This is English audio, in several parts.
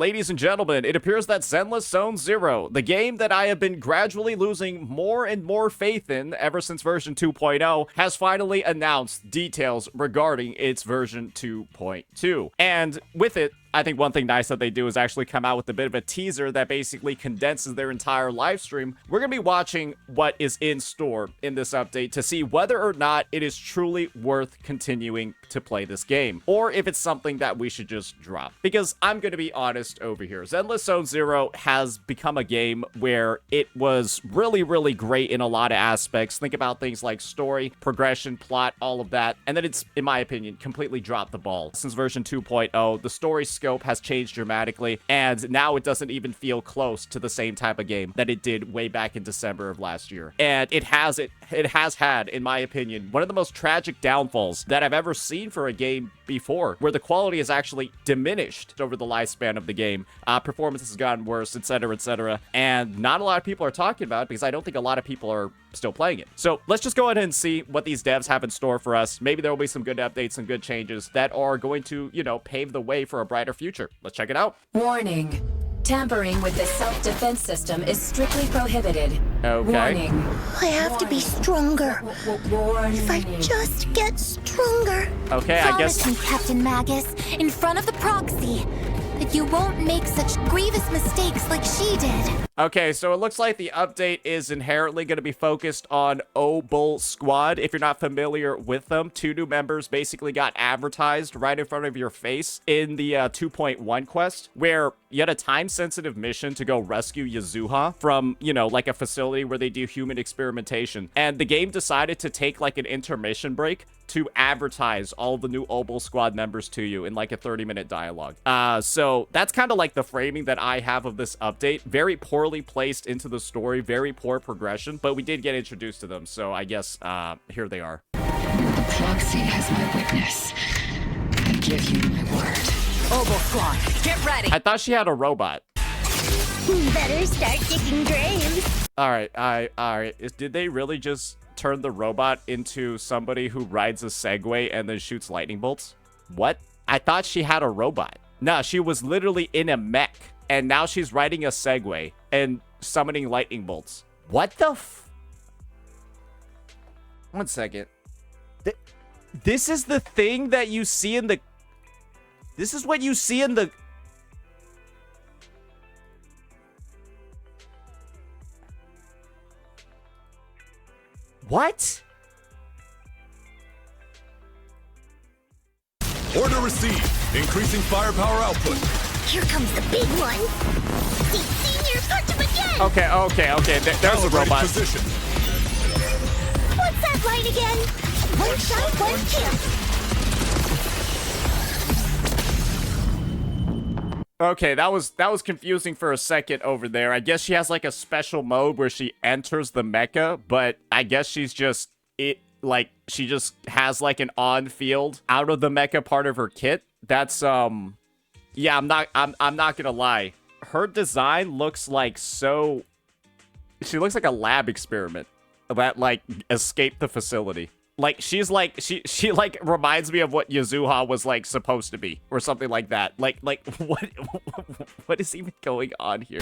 Ladies and gentlemen, it appears that Zenless Zone Zero, the game that I have been gradually losing more and more faith in ever since version 2.0, has finally announced details regarding its version 2.2. And with it, I think one thing nice that they do is actually come out with a bit of a teaser that basically condenses their entire live stream. We're going to be watching what is in store in this update to see whether or not it is truly worth continuing to play this game, or if it's something that we should just drop. Because I'm going to be honest over here, Zenless Zone Zero has become a game where it was really great in a lot of aspects. Think about things like story, progression, plot, all of that, and then it's, in my opinion, completely dropped the ball. Since version 2.0, the story scope has changed dramatically, and now it doesn't even feel close to the same type of game that it did way back in December of last year. And it has had, in my opinion, one of the most tragic downfalls that I've ever seen for a game before, where the quality has actually diminished over the lifespan of the game. Performance has gotten worse, etc., and not a lot of people are talking about it because I don't think a lot of people are still playing it. So let's just go ahead and see what these devs have in store for us. Maybe there will be some good updates and good changes that are going to, you know, pave the way for a brighter future. Let's check it out. Warning. Tampering with the self-defense system is strictly prohibited. Okay. Warning. I have to be stronger. If I just get stronger. Okay, I guess. Promise me, Captain Magus, in front of the proxy, that you won't make such grievous mistakes like she did. Okay, so it looks like the update is inherently going to be focused on Obol Squad. If you're not familiar with them, 2 new members basically got advertised right in front of your face in the 2.1 quest, where you had a time-sensitive mission to go rescue Yazuha from, you know, like a facility where they do human experimentation. And the game decided to take like an intermission break to advertise all the new Obol Squad members to you in like a 30-minute dialogue. So that's kind of like the framing that I have of this update. Very poorly placed into the story, very poor progression, but we did get introduced to them, so I guess here they are. The proxy has my witness. I give you my word. Obol Squad, get ready. I thought she had a robot. Better start digging graves. All right. Did they really just turn the robot into somebody who rides a Segway and then shoots lightning bolts? What? I thought she had a robot. No, she was literally in a mech, and now she's riding a Segway and summoning lightning bolts. What the f... One second. This is the thing that you see in the... This is what you see in the... What? Order received. Increasing firepower output. Here comes the big one. See, Senior, punch him again. Okay. There's a robot. Position. What's that line again? One shot, one kill. Okay, that was confusing for a second over there. I guess she has like a special mode where she enters the mecha, but I guess she's just she just has like an on field out of the mecha part of her kit. That's yeah, I'm not gonna lie. Her design looks like she looks like a lab experiment that like escaped the facility. Like she like reminds me of what Yazuha was like supposed to be, or something like that. Like what is even going on here?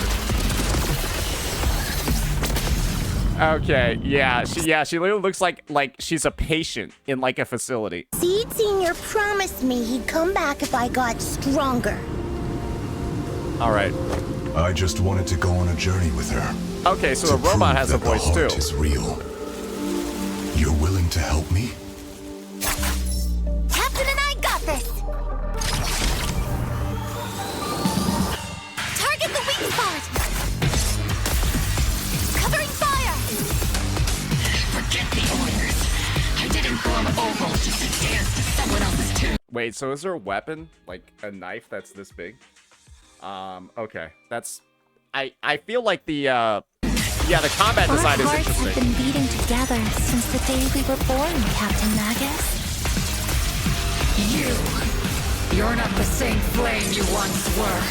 Okay, yeah, she literally looks like she's a patient in like a facility. Seed Senior promised me he'd come back if I got stronger. All right. I just wanted to go on a journey with her. Okay, so the robot has a voice too. The heart is real. You're willing to help me? Captain and I got this. Target the weak spot. Covering fire. Forget the orders. I didn't form Obol just to dance to someone else's tune. Wait, so is there a weapon? Like a knife that's this big? Okay. That's... I feel like the, yeah, the combat design is interesting. Our hearts have been beating together since the day we were born, Captain Magus. You're not the same flame you once were.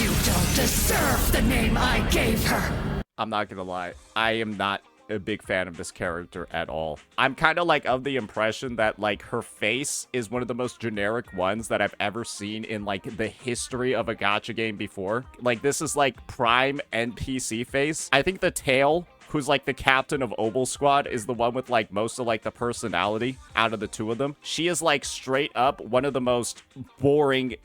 You don't deserve the name I gave her. I'm not gonna lie. I am not a big fan of this character at all. I'm kind of like of the impression that like her face is one of the most generic ones that I've ever seen in like the history of a gacha game before. Like this is like prime NPC face. I think the tail, who's like the captain of Obol Squad, is the one with like most of like the personality out of the two of them. She is like straight up one of the most boring.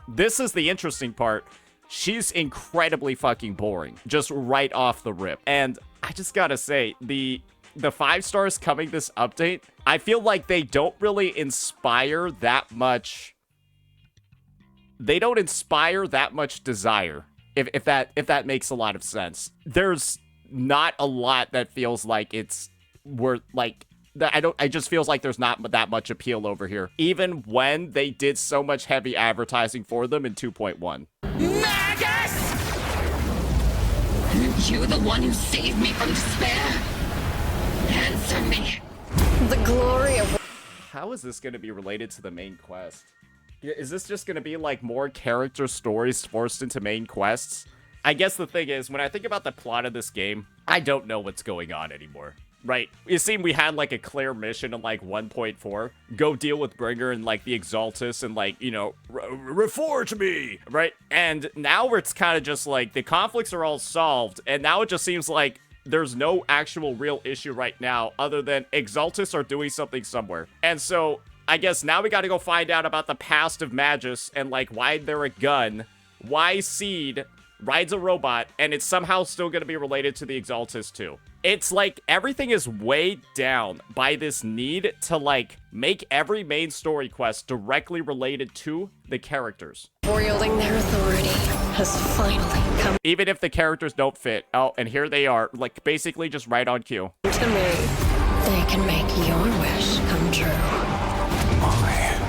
This is the interesting part. She's incredibly fucking boring, just right off the rip. And I just gotta say, the 5 stars coming this update, I feel like they don't really inspire that much. They don't inspire that much desire, if that makes a lot of sense. There's not a lot that feels like it's worth like. I just feels like there's not that much appeal over here, even when they did so much heavy advertising for them in 2.1. Magus! Aren't you the one who saved me from despair? Answer me. The glory of... How is this going to be related to the main quest? Is this just going to be like more character stories forced into main quests? I guess the thing is, when I think about the plot of this game, I don't know what's going on anymore. Right, you see, we had like a clear mission in like 1.4. Go deal with Bringer and like the Exaltus and like, you know, reforge me, right? And now it's kind of just like the conflicts are all solved, and now it just seems like there's no actual real issue right now other than Exaltus are doing something somewhere. And so I guess now we got to go find out about the past of Magus and like why they're a gun, why Seed rides a robot, and it's somehow still going to be related to the Exaltus too. It's like everything is weighed down by this need to like make every main story quest directly related to the characters. Wielding their authority has finally come Even if the characters don't fit. Oh, and here they are, like basically just right on cue. to me. They can make your wish come true. My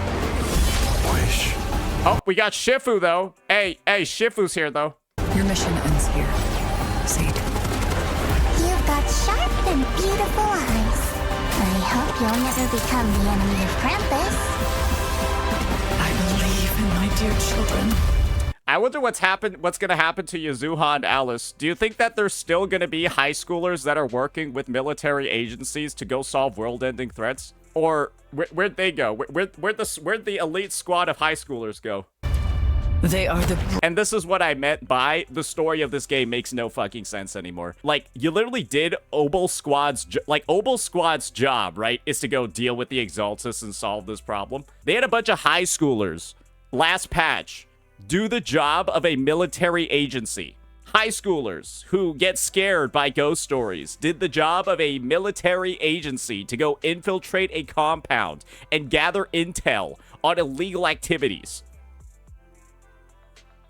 wish. Oh, we got Shifu though. Hey, Shifu's here though. Your mission ends here, Seed. You've got sharp and beautiful eyes. I hope you'll never become the enemy of Krampus. I believe in my dear children. I wonder what's gonna happen to Yuzuha and Alice. Do you think that there's still gonna be high schoolers that are working with military agencies to go solve world-ending threats? Or where'd they go? Where'd the elite squad of high schoolers go? They are the... And this is what I meant by the story of this game makes no fucking sense anymore. Like, you literally did Obol Squad's... Obol Squad's job, right, is to go deal with the Exaltus and solve this problem. They had a bunch of high schoolers, last patch, do the job of a military agency. High schoolers who get scared by ghost stories did the job of a military agency to go infiltrate a compound and gather intel on illegal activities.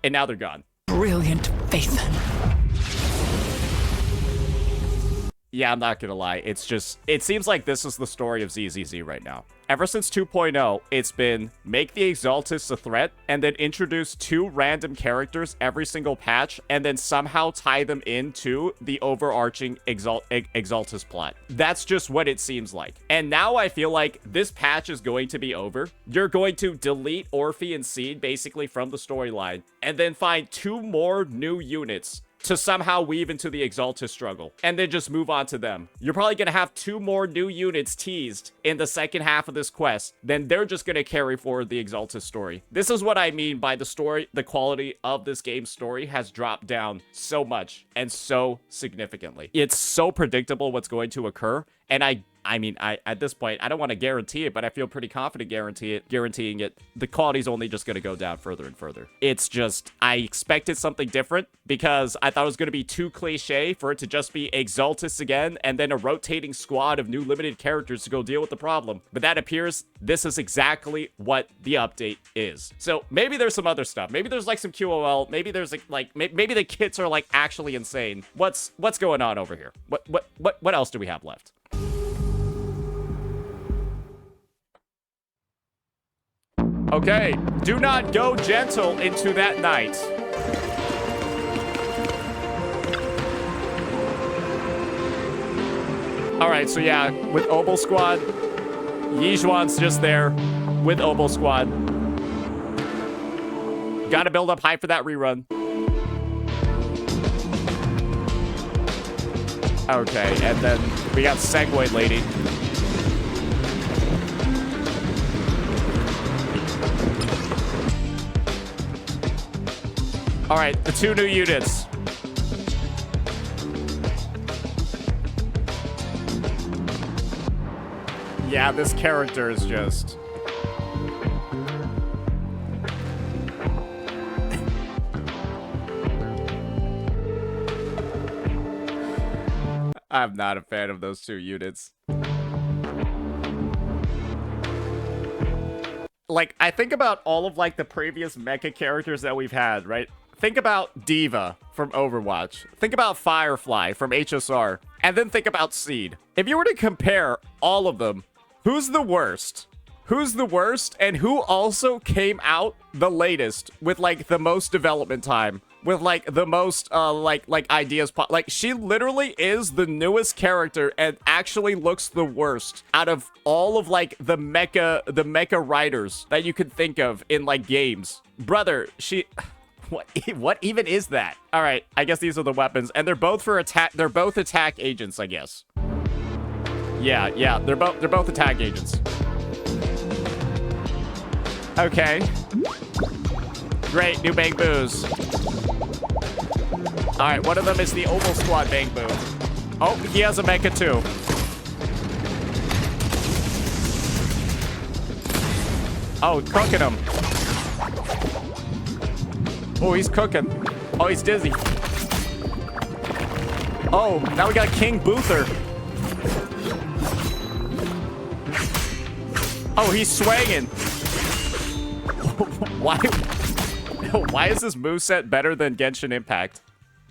And now they're gone. brilliant faith. Yeah, I'm not gonna lie. It's just, it seems like this is the story of ZZZ right now. Ever since 2.0, it's been make the Exaltus a threat, and then introduce 2 random characters every single patch, and then somehow tie them into the overarching Exaltus plot. That's just what it seems like. And now I feel like this patch is going to be over. You're going to delete Orphe and Seed basically from the storyline, and then find 2 more new units to somehow weave into the Exaltus struggle, and then just move on to them. You're probably gonna have 2 more new units teased in the second half of this quest, then they're just gonna carry forward the Exaltus story. This is what I mean by the story, the quality of this game's story has dropped down so much and so significantly. It's so predictable what's going to occur, and I mean, at this point, I don't want to guarantee it, but I feel pretty confident guaranteeing it. The quality's only just going to go down further and further. It's just, I expected something different because I thought it was going to be too cliche for it to just be Exaltus again and then a rotating squad of new limited characters to go deal with the problem. But that appears this is exactly what the update is. So maybe there's some other stuff. Maybe there's like some QOL. Maybe there's like maybe the kits are like actually insane. What's going on over here? What else do we have left? Okay, do not go gentle into that night. Alright, so yeah, with Obol Squad, Yizhuan's just there with Obol Squad. Gotta build up hype for that rerun. Okay, and then we got Segway Lady. All right, the 2 new units. Yeah, this character is just... I'm not a fan of those 2 units. Like, I think about all of, like, the previous mecha characters that we've had, right? Think about Diva from Overwatch. Think about Firefly from HSR. And then think about Seed. If you were to compare all of them, who's the worst? Who's the worst? And who also came out the latest with, like, the most development time? With, like, the most, like ideas. Like, she literally is the newest character and actually looks the worst out of all of, like, the mecha writers that you could think of in, like, games. Brother, she... What even is that? All right, I guess these are the weapons. And they're both for attack... They're both attack agents, I guess. Yeah, they're both attack agents. Okay. Great, new Bangboos. Alright, one of them is the Obol Squad Bangboo. Oh, he has a mecha too. Oh, cooking him. Oh, he's cooking. Oh, he's dizzy. Oh, now we got King Boother. Oh, he's swanging. Why is this moveset better than Genshin Impact?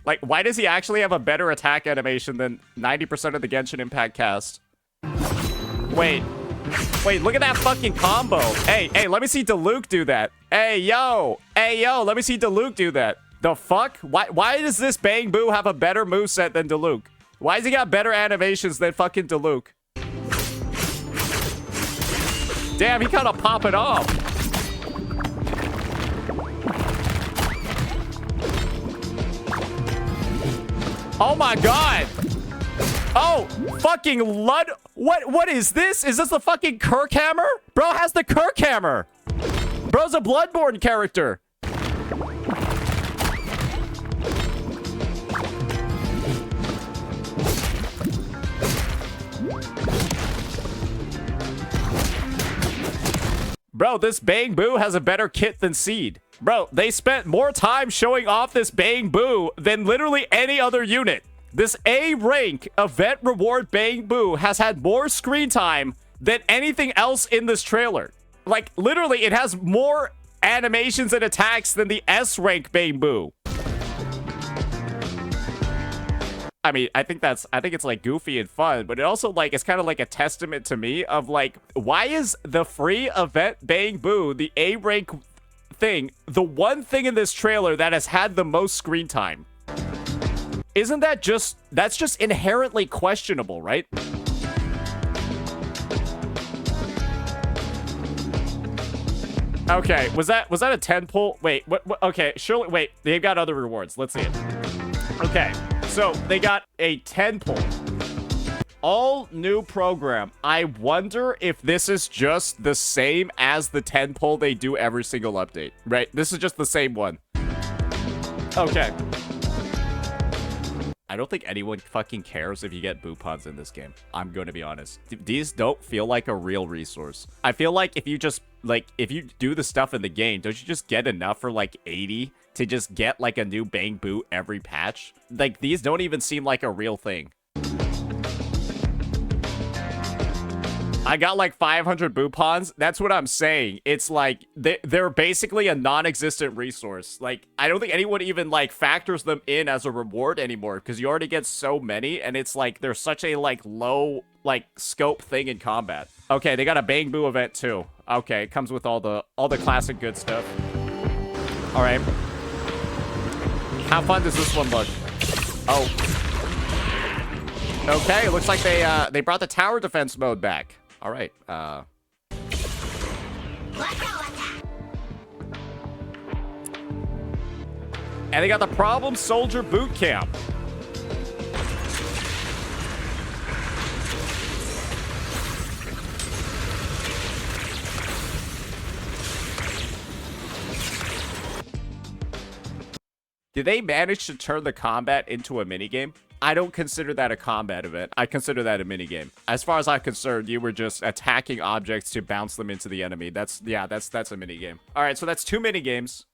Like, why does he actually have a better attack animation than 90% of the Genshin Impact cast? Wait, look at that fucking combo. Hey, let me see Diluc do that. Hey, yo, let me see Diluc do that. The fuck? Why does this Bangboo have a better moveset than Diluc? Why has he got better animations than fucking Diluc? Damn, he kind of pop it off. Oh my god. Oh, fucking Lud. What is this? Is this the fucking Kirk Hammer? Bro has the Kirk Hammer. Bro's a Bloodborne character. Bro, this Bangboo has a better kit than Seed. Bro, they spent more time showing off this Bangboo than literally any other unit. This A rank event reward Bangboo has had more screen time than anything else in this trailer. Like, literally, it has more animations and attacks than the S rank Bangboo. I mean, I think it's like goofy and fun, but it also like it's kind of like a testament to me of like, why is the free event Bangboo, the A rank thing, the one thing in this trailer that has had the most screen time? Isn't that that's just inherently questionable, right? Okay, was that a 10 pull? Wait, what okay, surely wait, they've got other rewards. Let's see it. Okay. So, they got a 10 pull. All new program. I wonder if this is just the same as the 10 pull they do every single update, right? This is just the same one. Okay. I don't think anyone fucking cares if you get Boopons in this game. I'm going to be honest. These don't feel like a real resource. I feel like if you just, like, if you do the stuff in the game, don't you just get enough for, like, 80 to just get, like, a new Bangboo every patch? Like, these don't even seem like a real thing. I got, like, 500 Boopons. That's what I'm saying. It's, like, they're basically a non-existent resource. Like, I don't think anyone even, like, factors them in as a reward anymore, because you already get so many, and it's, like, they're such a, like, low, like, scope thing in combat. Okay, they got a Bangboo event, too. Okay, it comes with all the classic good stuff. All right. How fun does this one look? Oh. Okay, it looks like they brought the tower defense mode back. All right. And they got the Problem Soldier Boot Camp. Did they manage to turn the combat into a minigame? I don't consider that a combat event. I consider that a minigame. As far as I'm concerned, you were just attacking objects to bounce them into the enemy. That's a minigame. All right, so that's 2 minigames.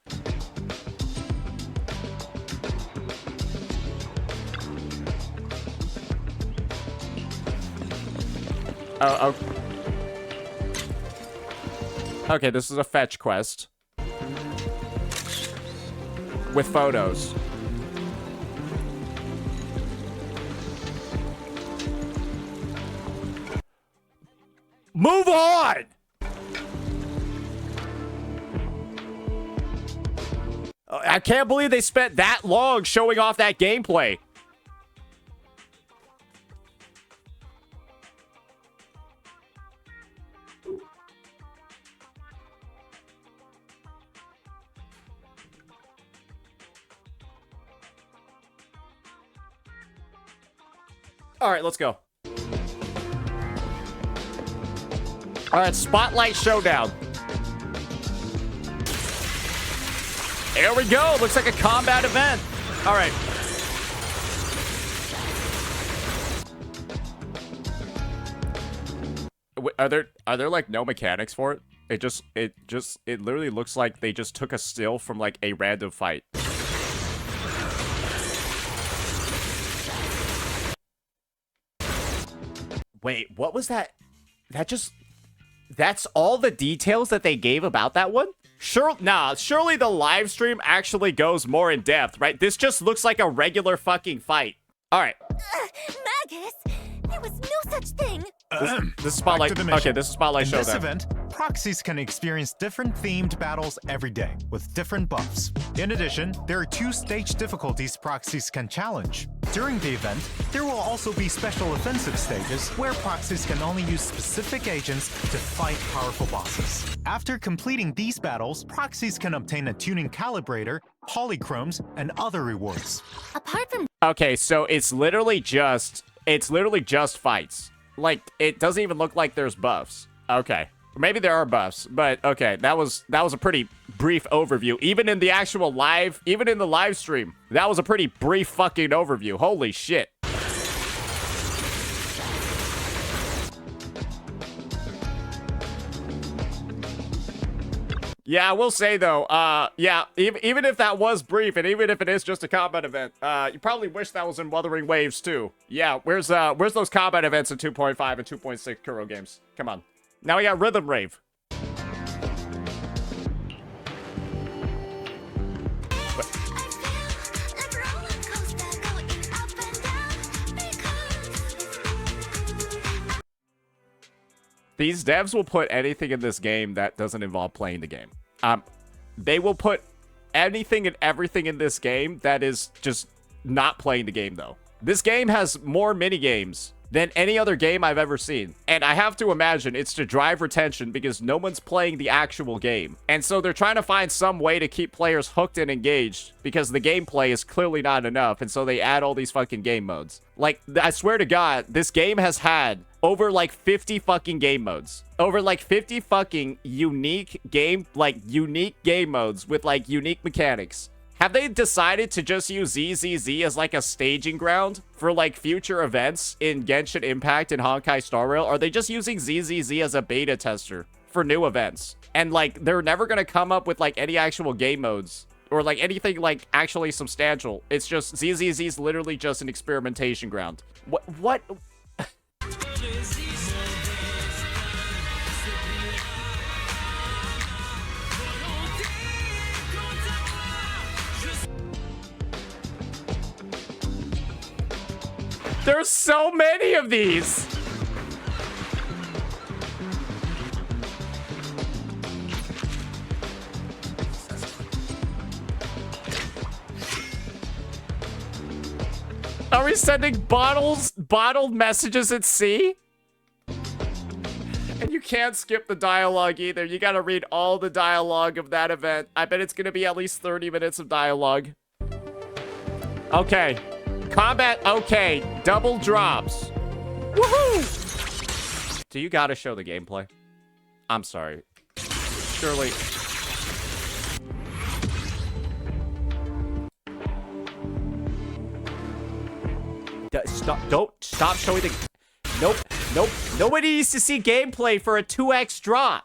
Oh. Okay, this is a fetch quest. With photos. Move on! I can't believe they spent that long showing off that gameplay. All right, let's go. All right, Spotlight Showdown. There we go. Looks like a combat event. All right. Are there like no mechanics for it? It literally looks like they just took a still from like a random fight. Wait, what was that? That's all the details that they gave about that one? Surely the live stream actually goes more in depth, right? This just looks like a regular fucking fight. All right. Magus, there was no such thing. This is Spotlight. Okay, this is Spotlight Showdown. In this event, proxies can experience different themed battles every day with different buffs. In addition, there are 2 stage difficulties proxies can challenge. During the event, there will also be special offensive stages where proxies can only use specific agents to fight powerful bosses. After completing these battles, proxies can obtain a tuning calibrator, polychromes, and other rewards. Apart from Okay, so it's literally just fights. Like, it doesn't even look like there's buffs. Okay. Maybe there are buffs, but okay, that was a pretty brief overview. Even in the live stream, that was a pretty brief fucking overview. Holy shit. Yeah, I will say though, yeah, even if that was brief, and even if it is just a combat event, you probably wish that was in Wuthering Waves too. Yeah, where's those combat events in 2.5 and 2.6 Kuro games? Come on. Now we got Rhythm Rave. These devs will put anything in this game that doesn't involve playing the game. They will put anything and everything in this game that is just not playing the game, though. This game has more minigames than any other game I've ever seen. And I have to imagine it's to drive retention because no one's playing the actual game. And so they're trying to find some way to keep players hooked and engaged because the gameplay is clearly not enough. And so they add all these fucking game modes. Like, I swear to God, this game has had over like 50 fucking game modes. Over like 50 fucking unique game modes with like unique mechanics. Have they decided to just use ZZZ as like a staging ground for like future events in Genshin Impact and Honkai Star Rail? Are they just using ZZZ as a beta tester for new events? And like, they're never gonna come up with like any actual game modes or like anything like actually substantial. It's just ZZZ is literally just an experimentation ground. What? There's so many of these. Are we sending bottled messages at sea? And you can't skip the dialogue either. You gotta read all the dialogue of that event. I bet it's gonna be at least 30 minutes of dialogue. Okay. Combat, okay. Double drops. Woohoo! Do you gotta show the gameplay? I'm sorry. Surely. Stop showing the... Nope. Nobody needs to see gameplay for a 2x drop.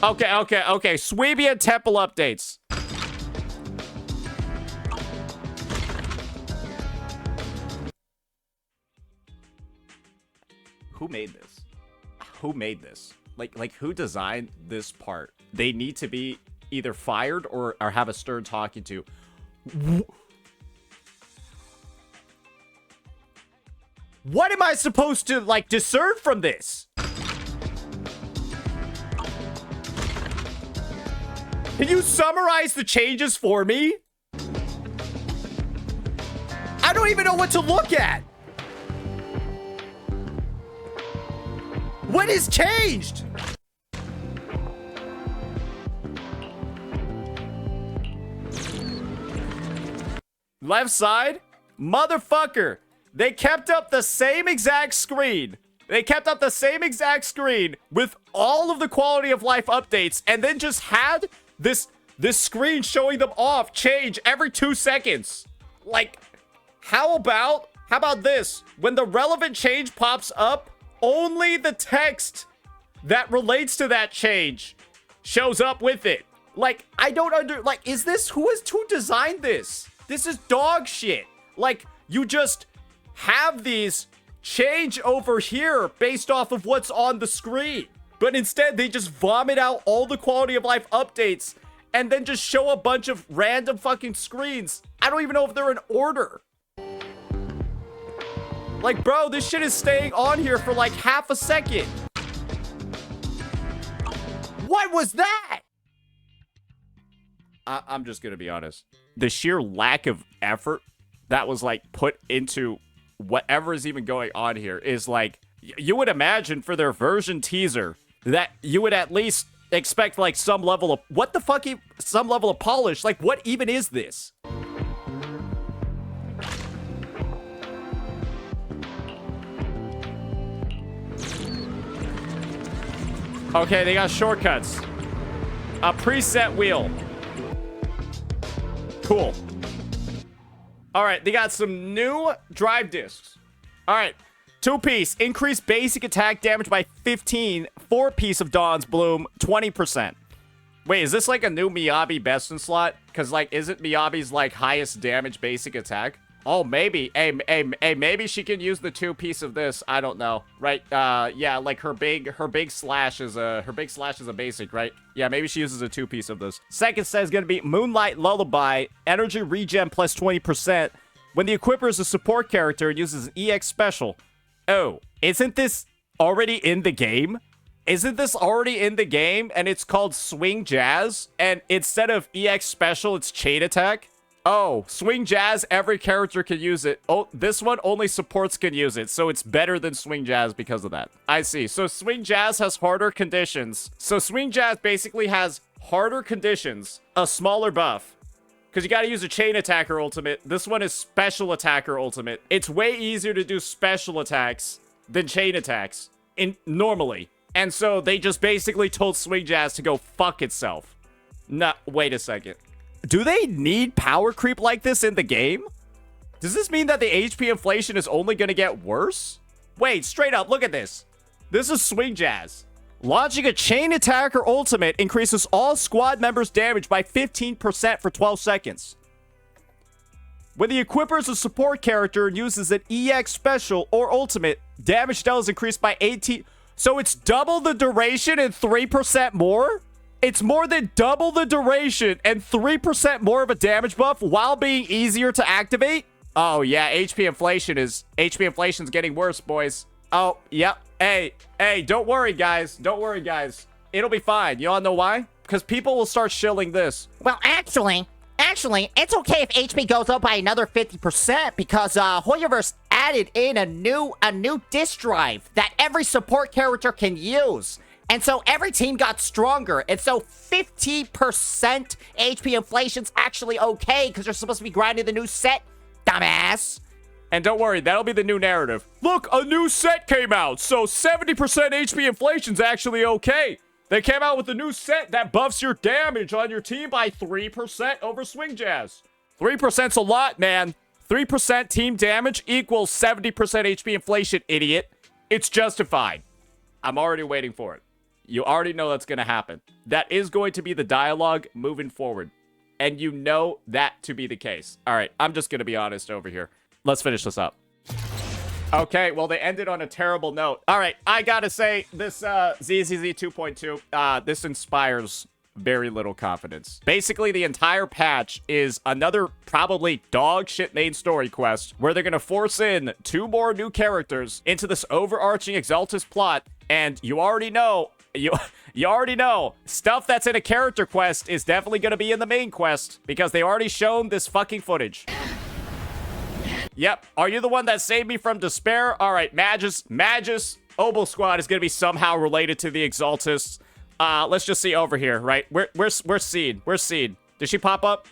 Okay. Sweebian Temple updates. Who made this? Who made this? Like who designed this part? They need to be either fired or have a stern talking to. What am I supposed to, like, discern from this? Can you summarize the changes for me? I don't even know what to look at. What has changed? Left side? Motherfucker. They kept up the same exact screen. They kept up the same exact screen with all of the quality of life updates and then just had this screen showing them off change every 2 seconds. Like, how about this? When the relevant change pops up, only the text that relates to that change shows up with it. Like, I don't is this, who designed this? This is dog shit. Like, you just have these change over here based off of what's on the screen. But instead, they just vomit out all the quality of life updates and then just show a bunch of random fucking screens. I don't even know if they're in order. Like, bro, this shit is staying on here for like half a second. What was that? I'm just gonna be honest. The sheer lack of effort that was like put into whatever is even going on here is like, you would imagine for their version teaser that you would at least expect like some level of, some level of polish. Like, what even is this? Okay, they got shortcuts. A preset wheel. Cool. All right, they got some new drive discs. All right, 2-piece. Increase basic attack damage by 15. 4-piece of Dawn's Bloom, 20%. Wait, is this like a new Miyabi best in slot? Because, like, isn't Miyabi's, like, highest damage basic attack? Oh, maybe. Hey, maybe she can use the 2-piece of this. I don't know. Right? Yeah, like her big slash is a basic, right? Yeah, maybe she uses a 2-piece of this. Second set is gonna be Moonlight Lullaby, energy regen plus 20%. When the equipper is a support character, it uses an EX special. Oh, isn't this already in the game? Isn't this already in the game? And it's called Swing Jazz, and instead of EX special, it's chain attack. Oh, Swing Jazz, every character can use it. Oh, this one only supports can use it, so it's better than Swing Jazz because of that. I see. So Swing Jazz has harder conditions. So Swing Jazz basically has harder conditions, a smaller buff. Because you gotta use a chain attacker ultimate. This one is special attacker ultimate. It's way easier to do special attacks than chain attacks normally. And so they just basically told Swing Jazz to go fuck itself. Nah, wait a second. Do they need power creep like this in the game? Does this mean that the HP inflation is only going to get worse? Wait, straight up, look at this. This is Swing Jazz. Launching a chain attacker ultimate increases all squad members' damage by 15% for 12 seconds. When the equipper is a support character and uses an EX special or ultimate, damage dealt is increased by 18. So it's double the duration and 3% more? It's more than double the duration and 3% more of a damage buff while being easier to activate? Oh, yeah, HP inflation's getting worse, boys. Oh, yep. Hey, don't worry, guys. Don't worry, guys. It'll be fine. You all know why? Because people will start shilling this. Well, actually, it's okay if HP goes up by another 50% because Hoyoverse added in a new disk drive that every support character can use. And so every team got stronger. And so 50% HP inflation's actually okay because you're supposed to be grinding the new set, dumbass. And don't worry, that'll be the new narrative. Look, a new set came out, so 70% HP inflation's actually okay. They came out with a new set that buffs your damage on your team by 3% over Swing Jazz. 3%'s a lot, man. 3% team damage equals 70% HP inflation, idiot. It's justified. I'm already waiting for it. You already know that's going to happen. That is going to be the dialogue moving forward. And you know that to be the case. All right, I'm just going to be honest over here. Let's finish this up. Okay, well, they ended on a terrible note. All right, I gotta say, this ZZZ 2.2, this inspires very little confidence. Basically, the entire patch is another probably dog shit main story quest where they're gonna force in 2 more new characters into this overarching Exaltus plot, and you already know, you already know, stuff that's in a character quest is definitely gonna be in the main quest because they already shown this fucking footage. Yep. Are you the one that saved me from despair? All right, Magus, Obol Squad is gonna be somehow related to the Exaltus. Let's just see over here, right? Where's Seed? Where's Seed? Did she pop up?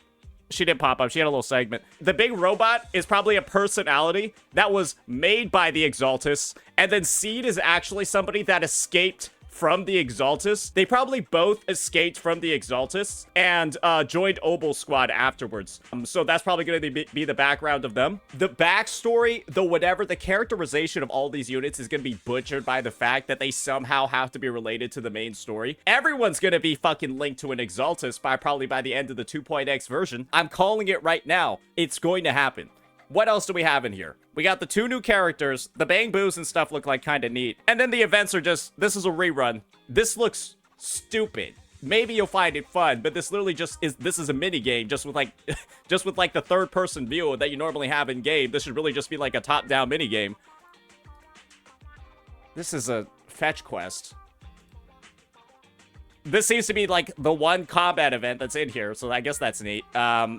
She did pop up. She had a little segment. The big robot is probably a personality that was made by the Exaltus, and then Seed is actually somebody that escaped from the Exaltus. They probably both escaped from the Exaltus and joined Obol Squad afterwards. So that's probably going to be the background of them. The backstory, the characterization of all these units is going to be butchered by the fact that they somehow have to be related to the main story. Everyone's going to be fucking linked to an Exaltus probably by the end of the 2.x version. I'm calling it right now. It's going to happen. What else do we have in here? We got the 2 new characters. The Bangboos and stuff look like kind of neat. And then the events are just, this is a rerun. This looks stupid. Maybe you'll find it fun, but this literally just is, this is a mini game just with like, the 3rd person view that you normally have in game. This should really just be like a top-down mini game. This is a fetch quest. This seems to be like the one combat event that's in here, so I guess that's neat.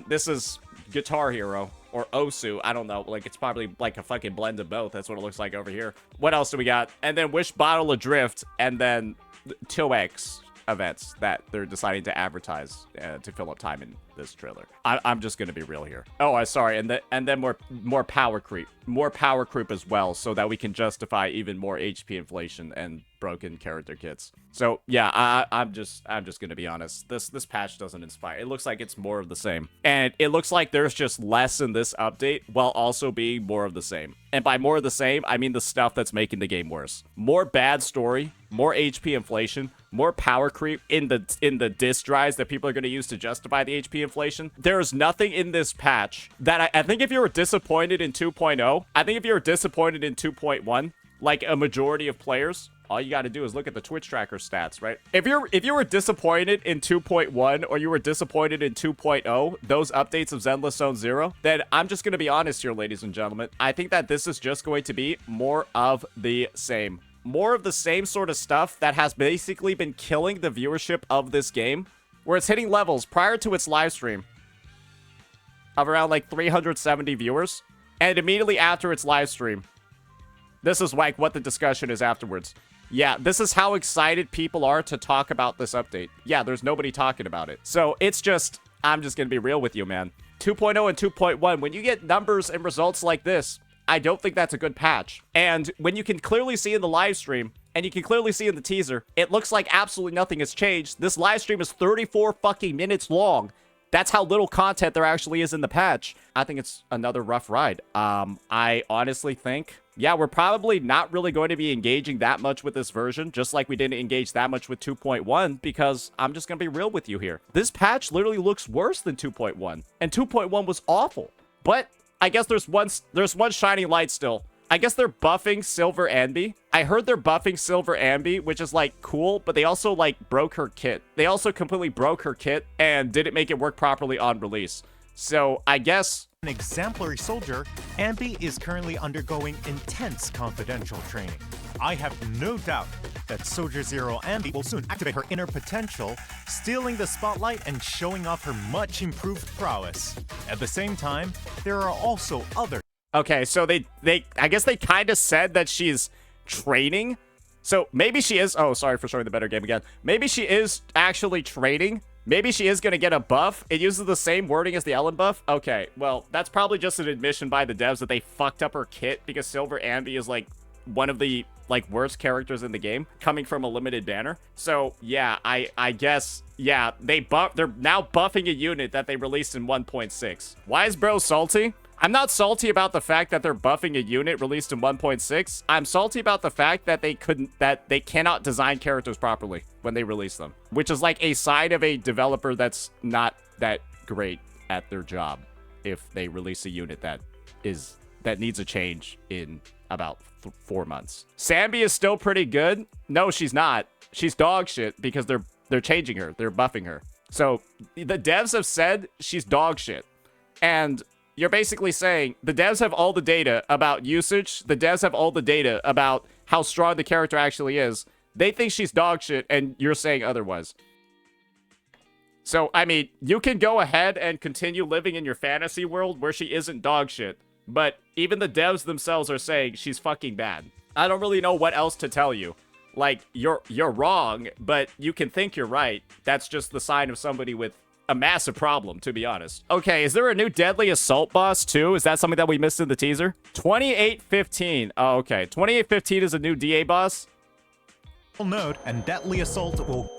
This is Guitar Hero. Or Osu, I don't know. Like, it's probably like a fucking blend of both. That's what it looks like over here. What else do we got? And then Wish Bottle Adrift, and then 2X events that they're deciding to advertise to fill up time in this trailer. I'm just gonna be real here. Oh, sorry, and then more power creep. More power creep as well, so that we can justify even more HP inflation and broken character kits. So yeah, I'm just gonna be honest. This patch doesn't inspire. It looks like it's more of the same, and it looks like there's just less in this update while also being more of the same. And by more of the same, I mean the stuff that's making the game worse. More bad story, more HP inflation, more power creep in the disk drives that people are gonna use to justify the HP inflation. There's nothing in this patch that I think if you were disappointed in 2.0, I think if you were disappointed in 2.1, like a majority of players, all you got to do is look at the Twitch tracker stats, right? If you were disappointed in 2.1 or you were disappointed in 2.0, those updates of Zenless Zone Zero, then I'm just going to be honest here, ladies and gentlemen. I think that this is just going to be more of the same. More of the same sort of stuff that has basically been killing the viewership of this game, where it's hitting levels prior to its live stream of around like 370 viewers, and immediately after its live stream, this is like what the discussion is afterwards. Yeah, this is how excited people are to talk about this update. Yeah, there's nobody talking about it. So it's just, I'm just gonna be real with you, man. 2.0 and 2.1, when you get numbers and results like this, I don't think that's a good patch. And when you can clearly see in the live stream, and you can clearly see in the teaser, it looks like absolutely nothing has changed. This live stream is 34 fucking minutes long. That's how little content there actually is in the patch. I think it's another rough ride. I honestly think, yeah, we're probably not really going to be engaging that much with this version, just like we didn't engage that much with 2.1, because I'm just going to be real with you here. This patch literally looks worse than 2.1, and 2.1 was awful. But I guess there's one shining light still. I guess they're buffing Silver Ambi. I heard they're buffing Silver Ambi, which is like cool, but they also like broke her kit. They also completely broke her kit and didn't make it work properly on release. So I guess an exemplary soldier, Ambi is currently undergoing intense confidential training. I have no doubt that Soldier Zero Ambi will soon activate her inner potential, stealing the spotlight and showing off her much improved prowess. At the same time, there are also other. Okay, so I guess they kind of said that she's training. So maybe she is, oh, sorry for showing the better game again. Maybe she is actually training. Maybe she is going to get a buff. It uses the same wording as the Ellen buff. Okay, well, that's probably just an admission by the devs that they fucked up her kit, because Silver Ambi is like one of the like worst characters in the game coming from a limited banner. So yeah, I guess, yeah, they're now buffing a unit that they released in 1.6. Why is bro salty? I'm not salty about the fact that they're buffing a unit released in 1.6. I'm salty about the fact that they cannot design characters properly when they release them, which is like a side of a developer that's not that great at their job if they release a unit that needs a change in about 4 months. Sambi is still pretty good. No, she's not. She's dog shit because they're changing her. They're buffing her. So the devs have said she's dog shit. And you're basically saying the devs have all the data about usage. The devs have all the data about how strong the character actually is. They think she's dog shit, and you're saying otherwise. So, I mean, you can go ahead and continue living in your fantasy world where she isn't dog shit. But even the devs themselves are saying she's fucking bad. I don't really know what else to tell you. Like, you're wrong, but you can think you're right. That's just the sign of somebody with a massive problem, to be honest. Okay, is there a new Deadly Assault boss, too? Is that something that we missed in the teaser? 2815. Oh, okay. 2815 is a new DA boss? Node and Deadly Assault will...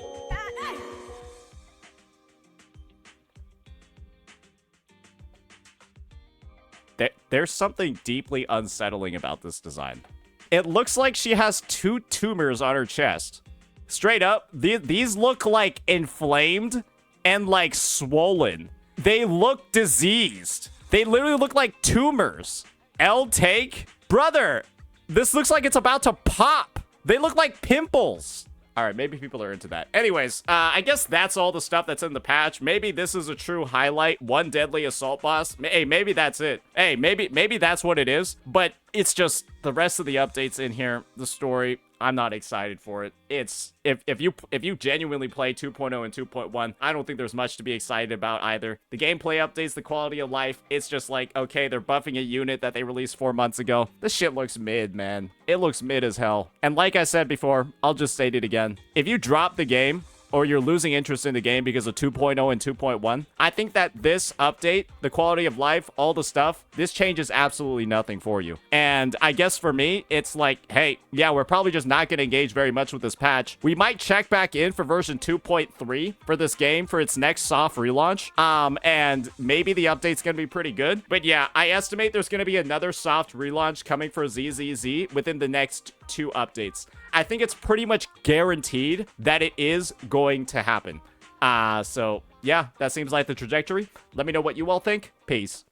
There's something deeply unsettling about this design. It looks like she has 2 tumors on her chest. Straight up, these look like inflamed and like swollen. They look diseased. They literally look like tumors. L take? Brother, this looks like it's about to pop. They look like pimples. All right, maybe people are into that. Anyways, I guess that's all the stuff that's in the patch. Maybe this is a true highlight. 1 Deadly Assault boss. Hey, maybe that's it. Hey, maybe that's what it is. But it's just the rest of the updates in here, the story, I'm not excited for it. It's if you genuinely play 2.0 and 2.1, I don't think there's much to be excited about either. The gameplay updates, the quality of life, it's just like, okay, they're buffing a unit that they released 4 months ago. This shit looks mid, man. It looks mid as hell. And like I said before, I'll just state it again. If you drop the game, or you're losing interest in the game because of 2.0 and 2.1, I think that this update, the quality of life, all the stuff, this changes absolutely nothing for you. And I guess for me, it's like, hey, yeah, we're probably just not going to engage very much with this patch. We might check back in for version 2.3 for this game for its next soft relaunch. And maybe the update's going to be pretty good. But yeah, I estimate there's going to be another soft relaunch coming for ZZZ within the next 2 updates. I think it's pretty much guaranteed that it is going to happen. So yeah, that seems like the trajectory. Let me know what you all think. Peace.